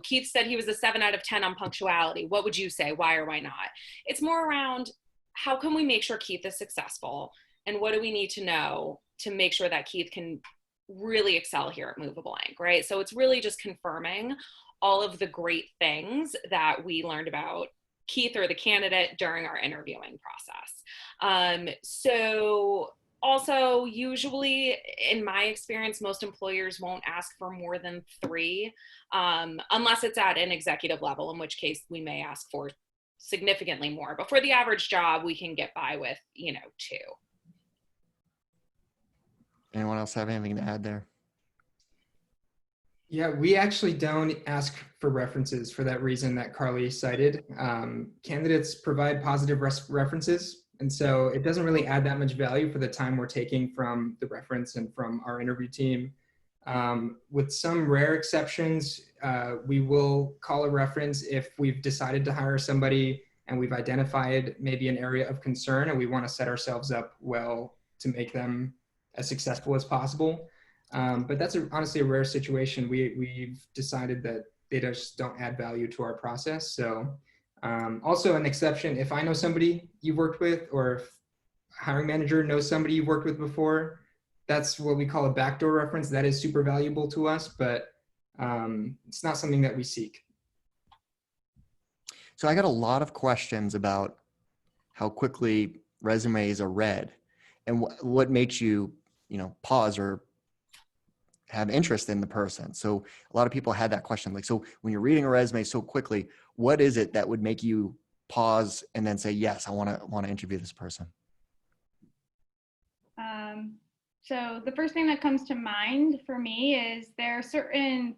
Keith said he was a 7 out of 10 on punctuality. What would you say? Why or why not? It's more around how can we make sure Keith is successful? And what do we need to know to make sure that Keith can really excel here at Movable Inc., right? So it's really just confirming all of the great things that we learned about Keith or the candidate during our interviewing process. So also, usually, in my experience, most employers won't ask for more than 3, unless it's at an executive level, in which case we may ask for significantly more. But for the average job, we can get by with, 2. Anyone else have anything to add there? Yeah, we actually don't ask for references for that reason that Carly cited. Candidates provide positive references, and so it doesn't really add that much value for the time we're taking from the reference and from our interview team. With some rare exceptions, we will call a reference if we've decided to hire somebody and we've identified maybe an area of concern and we want to set ourselves up well to make them as successful as possible. But that's honestly a rare situation. We've decided that they just don't add value to our process. So also an exception, if I know somebody you've worked with, or if hiring manager knows somebody you've worked with before, that's what we call a backdoor reference. That is super valuable to us, but it's not something that we seek. So I got a lot of questions about how quickly resumes are read and what makes you, pause or have interest in the person. So a lot of people had that question. Like, so when you're reading a resume so quickly, what is it that would make you pause and then say, yes, I want to interview this person? So the first thing that comes to mind for me is there are certain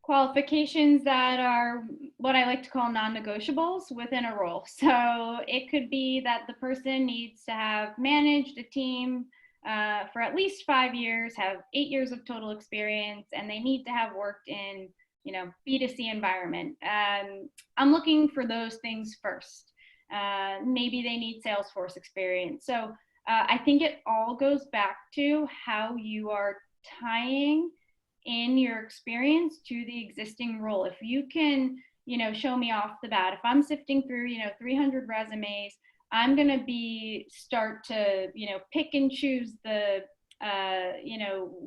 qualifications that are what I like to call non-negotiables within a role. So it could be that the person needs to have managed a team for at least 5 years, have 8 years of total experience, and they need to have worked in, B2C environment. I'm looking for those things first. Maybe they need Salesforce experience. So I think it all goes back to how you are tying in your experience to the existing role. If you can, show me off the bat, if I'm sifting through, 300 resumes, I'm going to start to, pick and choose the,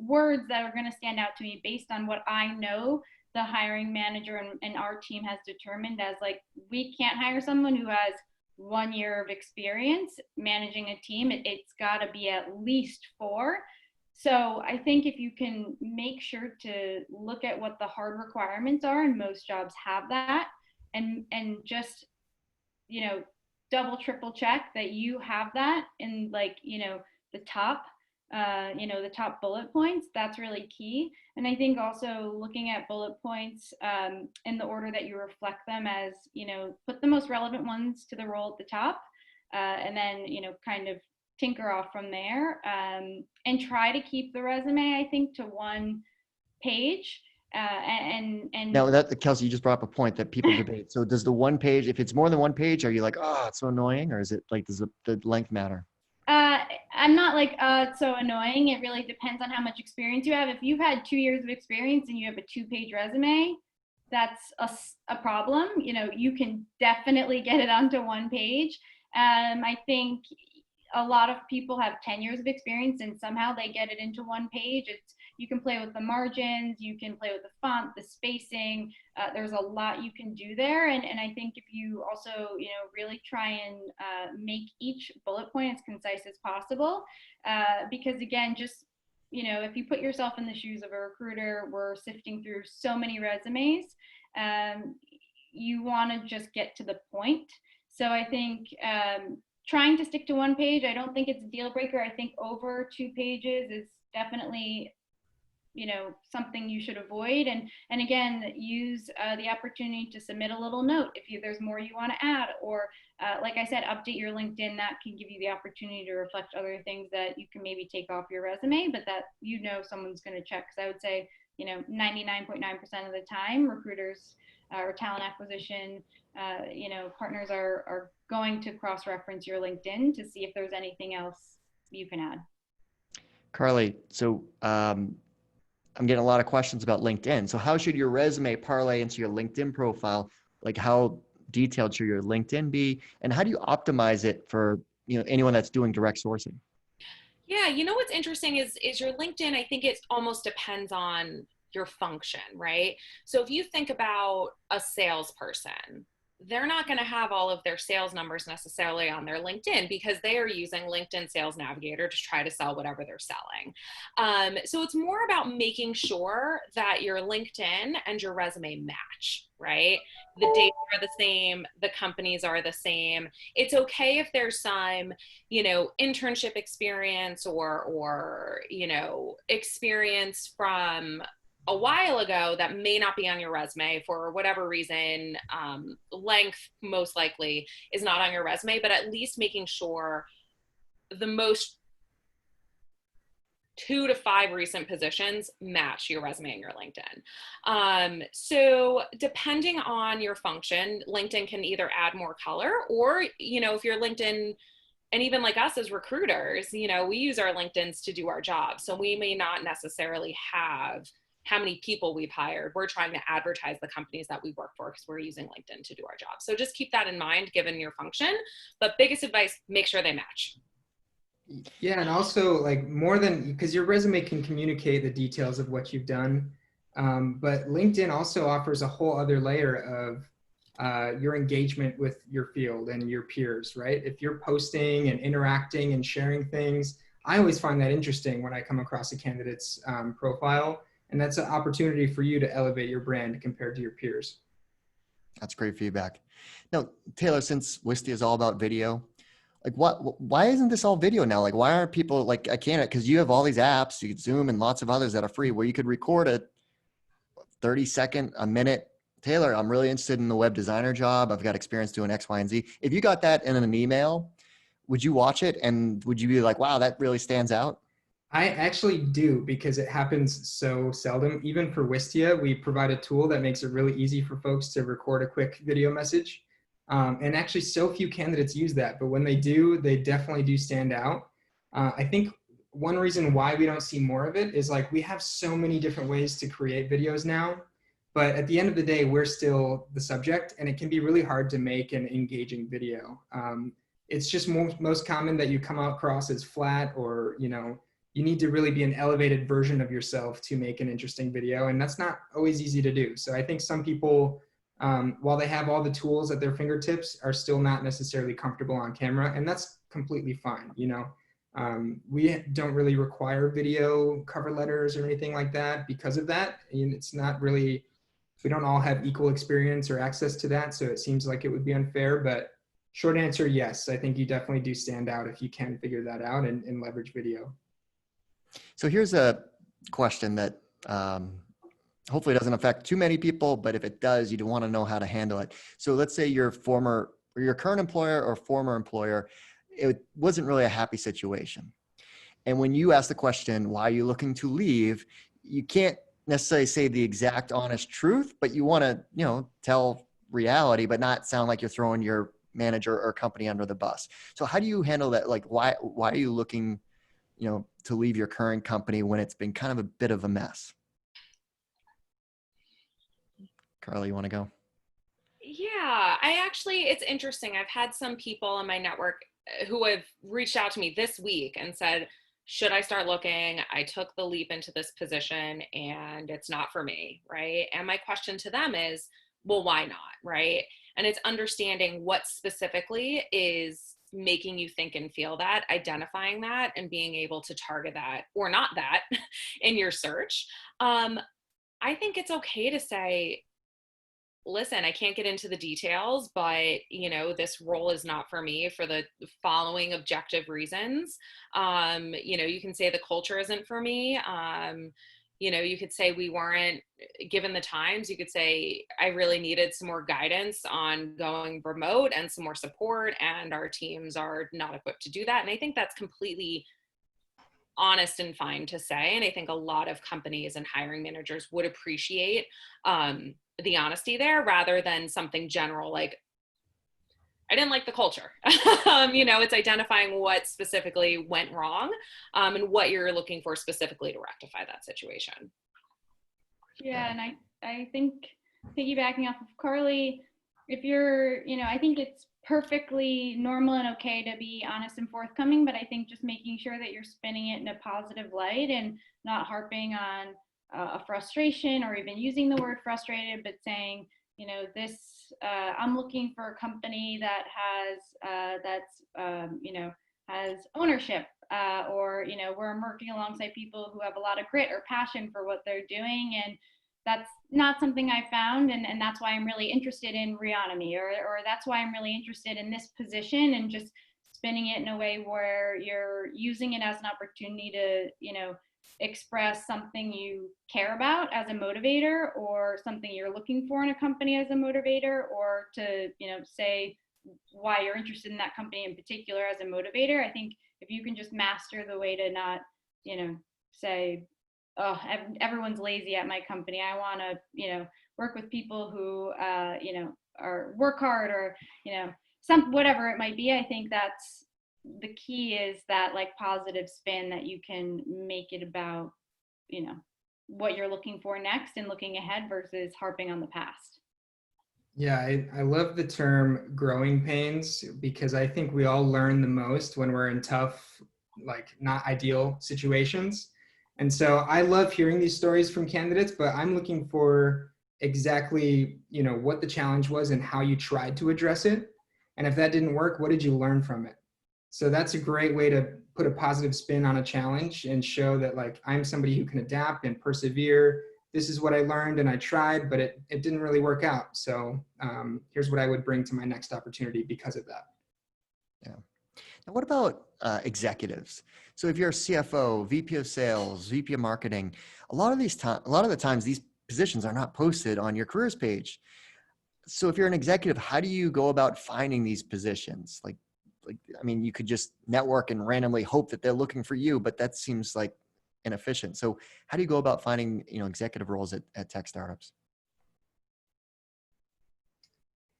words that are going to stand out to me based on what I know the hiring manager and our team has determined as, like, we can't hire someone who has 1 year of experience managing a team. It's got to be at least 4. So I think if you can make sure to look at what the hard requirements are, and most jobs have that, and just, double, triple check that you have that in, like, the top, the top bullet points, that's really key. And I think also looking at bullet points in the order that you reflect them as, put the most relevant ones to the role at the top, and then, kind of tinker off from there, and try to keep the resume, I think, to 1 page. And Now Kelsey, you just brought up a point that people debate. So does the 1 page, if it's more than 1 page, are you like, oh, it's so annoying? Or is it like, does the length matter? I'm not like, it's so annoying. It really depends on how much experience you have. If you've had 2 years of experience and you have a 2-page resume, that's a problem. You can definitely get it onto 1 page. I think a lot of people have 10 years of experience and somehow they get it into 1 page. You can play with the margins, you can play with the font, the spacing. There's a lot you can do there. And I think if you also, really try and make each bullet point as concise as possible, because again, just, if you put yourself in the shoes of a recruiter, we're sifting through so many resumes. You want to just get to the point. So I think trying to stick to 1 page, I don't think it's a deal breaker. I think over 2 pages is definitely, something you should avoid. And again, use the opportunity to submit a little note if there's more you want to add, or like I said, update your LinkedIn. That can give you the opportunity to reflect other things that you can maybe take off your resume, but that someone's going to check. Because I would say, 99.9% of the time, recruiters or talent acquisition partners are going to cross-reference your LinkedIn to see if there's anything else you can add. Carly, so I'm getting a lot of questions about LinkedIn. So how should your resume parlay into your LinkedIn profile? Like, how detailed should your LinkedIn be? And how do you optimize it for anyone that's doing direct sourcing? Yeah, what's interesting is your LinkedIn, I think it almost depends on your function, right? So if you think about a salesperson, they're not going to have all of their sales numbers necessarily on their LinkedIn because they are using LinkedIn Sales Navigator to try to sell whatever they're selling. So it's more about making sure that your LinkedIn and your resume match, right? The dates are the same, the companies are the same. It's okay if there's some, internship experience or experience from a while ago that may not be on your resume for whatever reason. Length most likely is not on your resume, but at least making sure the most 2 to 5 recent positions match your resume and your LinkedIn. So depending on your function, LinkedIn can either add more color, or, if your LinkedIn, and even like us as recruiters, we use our LinkedIns to do our job. So we may not necessarily have how many people we've hired. We're trying to advertise the companies that we work for because we're using LinkedIn to do our job. So just keep that in mind given your function. But biggest advice, make sure they match. Yeah, and also like more than, because your resume can communicate the details of what you've done, but LinkedIn also offers a whole other layer of your engagement with your field and your peers, right? If you're posting and interacting and sharing things, I always find that interesting when I come across a candidate's profile, and that's an opportunity for you to elevate your brand compared to your peers. That's great feedback. Now, Taylor, since Wistia is all about video, like why isn't this all video now? Like, why aren't people like a candidate? Because you have all these apps, you could Zoom and lots of others that are free where you could record a 30-second, a minute. Taylor, I'm really interested in the web designer job. I've got experience doing X, Y, and Z. If you got that in an email, would you watch it? And would you be like, wow, that really stands out? I actually do, because it happens so seldom. Even for Wistia, we provide a tool that makes it really easy for folks to record a quick video message. And actually so few candidates use that, but when they do, they definitely do stand out. I think one reason why we don't see more of it is like we have so many different ways to create videos now, but at the end of the day, we're still the subject, and it can be really hard to make an engaging video. It's just most common that you come across as flat, or you need to really be an elevated version of yourself to make an interesting video, and that's not always easy to do. So I think some people, while they have all the tools at their fingertips, are still not necessarily comfortable on camera, and that's completely fine. We don't really require video cover letters or anything like that because of that. And it's not really, we don't all have equal experience or access to that, so it seems like it would be unfair. But short answer, yes, I think you definitely do stand out if you can figure that out and leverage video. So here's a question that hopefully doesn't affect too many people, but if it does, you do want to know how to handle it. So let's say your current employer or former employer, it wasn't really a happy situation. And when you ask the question, why are you looking to leave? You can't necessarily say the exact honest truth, but you want to, tell reality, but not sound like you're throwing your manager or company under the bus. So how do you handle that? Like, why are you looking, to leave your current company when it's been kind of a bit of a mess? Carly, you want to go? Yeah, it's interesting. I've had some people in my network who have reached out to me this week and said, should I start looking? I took the leap into this position and it's not for me, right? And my question to them is, well, why not, right? And it's understanding what specifically is making you think and feel that, identifying that, and being able to target that or not that in your search. I think it's okay to say, listen, I can't get into the details, but this role is not for me for the following objective reasons. You can say the culture isn't for me. You could say we weren't given the times. You could say I really needed some more guidance on going remote and some more support, and our teams are not equipped to do that. And I think that's completely honest and fine to say. And I think a lot of companies and hiring managers would appreciate the honesty there, rather than something general like, I didn't like the culture. It's identifying what specifically went wrong, and what you're looking for specifically to rectify that situation. Yeah, and I think, piggybacking off of Carly, if you're, I think it's perfectly normal and okay to be honest and forthcoming, but I think just making sure that you're spinning it in a positive light and not harping on a frustration or even using the word frustrated, but saying, I'm looking for a company that has ownership, or, we're working alongside people who have a lot of grit or passion for what they're doing. And that's not something I found. And that's why I'm really interested in Reonomy, or that's why I'm really interested in this position, and just spinning it in a way where you're using it as an opportunity to, express something you care about as a motivator, or something you're looking for in a company as a motivator, or to, say why you're interested in that company in particular as a motivator. I think if you can just master the way to not, say, oh, everyone's lazy at my company. I want to, work with people who, are work hard, or, whatever it might be. I think that's the key, is that like positive spin that you can make it about, what you're looking for next and looking ahead versus harping on the past. Yeah, I love the term growing pains, because I think we all learn the most when we're in tough, like not ideal situations. And so I love hearing these stories from candidates, but I'm looking for exactly, what the challenge was and how you tried to address it. And if that didn't work, what did you learn from it? So that's a great way to put a positive spin on a challenge and show that, like, I'm somebody who can adapt and persevere. This is what I learned and I tried, but it didn't really work out. So here's what I would bring to my next opportunity because of that. Yeah. Now, what about executives? So if you're a CFO, VP of sales, VP of marketing, a lot of the times these positions are not posted on your careers page. So if you're an executive, how do you go about finding these positions? I mean, you could just network and randomly hope that they're looking for you, but that seems like inefficient. So how do you go about finding, executive roles at tech startups?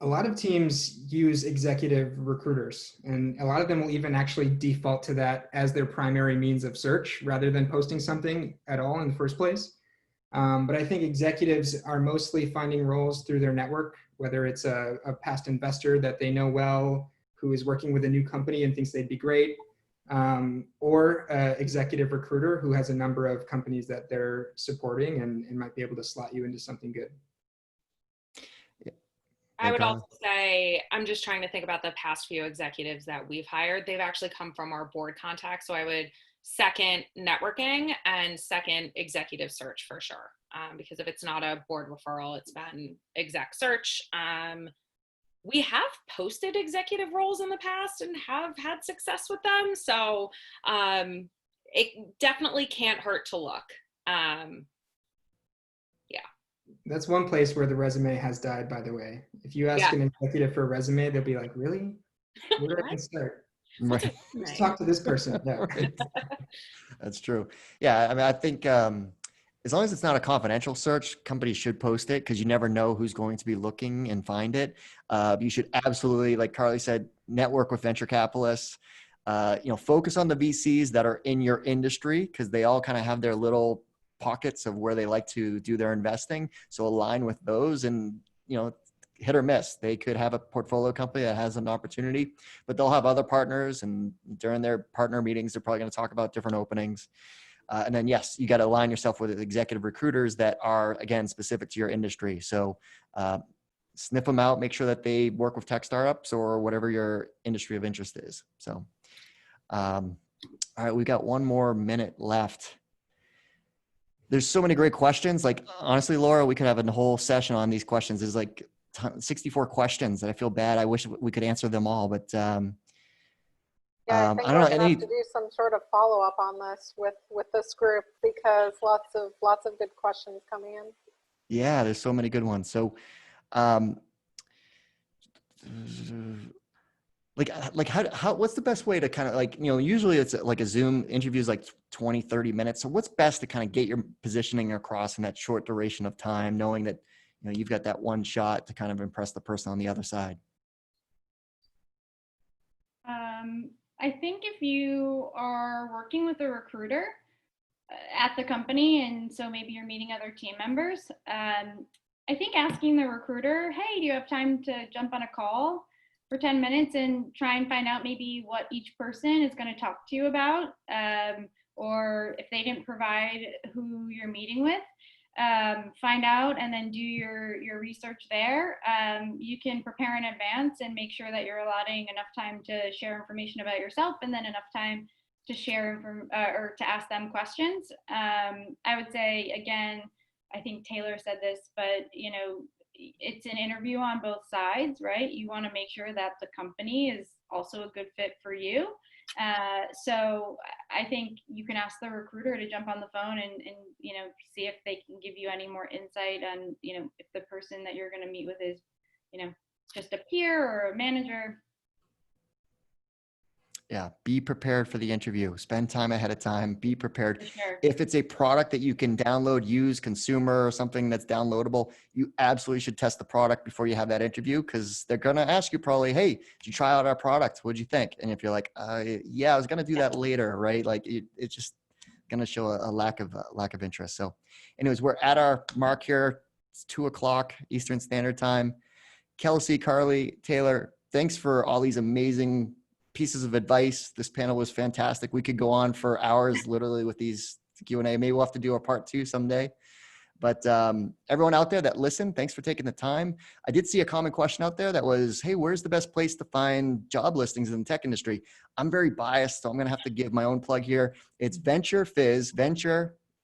A lot of teams use executive recruiters, and a lot of them will even actually default to that as their primary means of search rather than posting something at all in the first place. But I think executives are mostly finding roles through their network, whether it's a past investor that they know well, who is working with a new company and thinks they'd be great, or an executive recruiter who has a number of companies that they're supporting and might be able to slot you into something good. I would also say, I'm just trying to think about the past few executives that we've hired. They've actually come from our board contacts. So I would second networking and second executive search for sure. Because if it's not a board referral, it's been exec search. We have posted executive roles in the past and have had success with them. So it definitely can't hurt to look. That's one place where the resume has died, by the way. If you ask an executive for a resume, they'll be like, really? Where do I even start? Right. Let's talk to this person. Yeah. Right. That's true. Yeah. I mean, I think as long as it's not a confidential search, companies should post it, because you never know who's going to be looking and find it. You should absolutely, like Carly said, network with venture capitalists. Focus on the VCs that are in your industry, because they all kind of have their little pockets of where they like to do their investing. So align with those, and, hit or miss. They could have a portfolio company that has an opportunity, but they'll have other partners, and during their partner meetings, they're probably going to talk about different openings. And then, yes, you got to align yourself with executive recruiters that are, again, specific to your industry. So sniff them out, make sure that they work with tech startups or whatever your industry of interest is. So, all right, we've got one more minute left. There's so many great questions. Like, honestly, Laura, we could have a whole session on these questions. There's like 64 questions that I feel bad. I wish we could answer them all, but I think I don't we're know. gonna have to do some sort of follow-up on this with this group, because lots of good questions coming in. Yeah, there's so many good ones. So, like how what's the best way to kind of, like, usually it's like a Zoom interview is like 20, 30 minutes. So what's best to kind of get your positioning across in that short duration of time, knowing that, you've got that one shot to kind of impress the person on the other side? I think if you are working with a recruiter at the company, and so maybe you're meeting other team members, I think asking the recruiter, hey, do you have time to jump on a call for 10 minutes and try and find out maybe what each person is going to talk to you about, or if they didn't provide who you're meeting with, find out and then do your research there. You can prepare in advance and make sure that you're allotting enough time to share information about yourself, and then enough time to share or to ask them questions. I would say, again, I think Taylor said this, but it's an interview on both sides, right? You want to make sure that the company is also a good fit for you. So I think you can ask the recruiter to jump on the phone and see if they can give you any more insight on, if the person that you're going to meet with is, just a peer or a manager. Yeah, be prepared for the interview. Spend time ahead of time. Be prepared. For sure. If it's a product that you can download, use, consumer, or something that's downloadable, you absolutely should test the product before you have that interview, because they're going to ask you probably, hey, did you try out our product? What'd you think? And if you're like, yeah, I was going to do that later, right? Like it's just going to show a lack of interest. So anyways, we're at our mark here. It's 2:00 Eastern Standard Time. Kelsey, Carly, Taylor, thanks for all these amazing pieces of advice. This panel was fantastic. We could go on for hours literally with these Q&A. Maybe we'll have to do a part 2 someday. But everyone out there that listened, thanks for taking the time. I did see a common question out there that was, hey, where's the best place to find job listings in the tech industry? I'm very biased, so I'm going to have to give my own plug here. It's VentureFizz,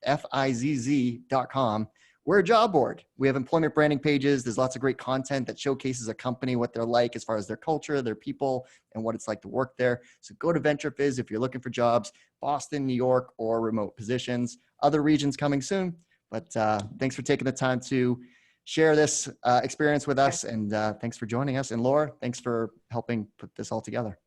VentureFizz.com. We're a job board. We have employment branding pages. There's lots of great content that showcases a company, what they're like as far as their culture, their people, and what it's like to work there. So go to VentureFizz if you're looking for jobs, Boston, New York, or remote positions. Other regions coming soon. But thanks for taking the time to share this experience with us. And thanks for joining us. And Laura, thanks for helping put this all together.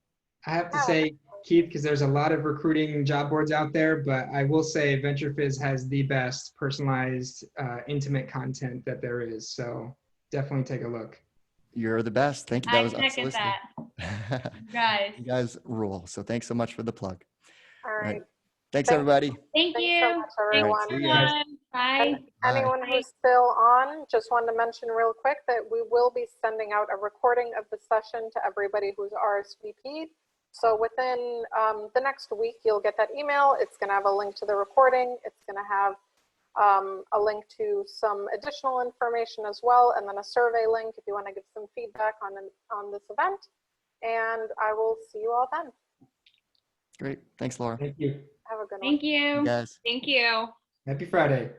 I have to say, Keith, because there's a lot of recruiting job boards out there, but I will say VentureFizz has the best personalized, intimate content that there is. So definitely take a look. You're the best. Thank you. That was second that. Guys. You guys rule. So thanks so much for the plug. All right. Thanks, everybody. Thank Thanks you. so much, everyone. All right, see you guys. Bye. Anyone who's still on, just wanted to mention real quick that we will be sending out a recording of the session to everybody who's RSVP'd. So within the next week, you'll get that email. It's going to have a link to the recording. It's going to have a link to some additional information as well, and then a survey link if you want to give some feedback on this event. And I will see you all then. Great. Thanks, Laura. Thank you. Have a good one. Thank you. You guys. Thank you. Happy Friday.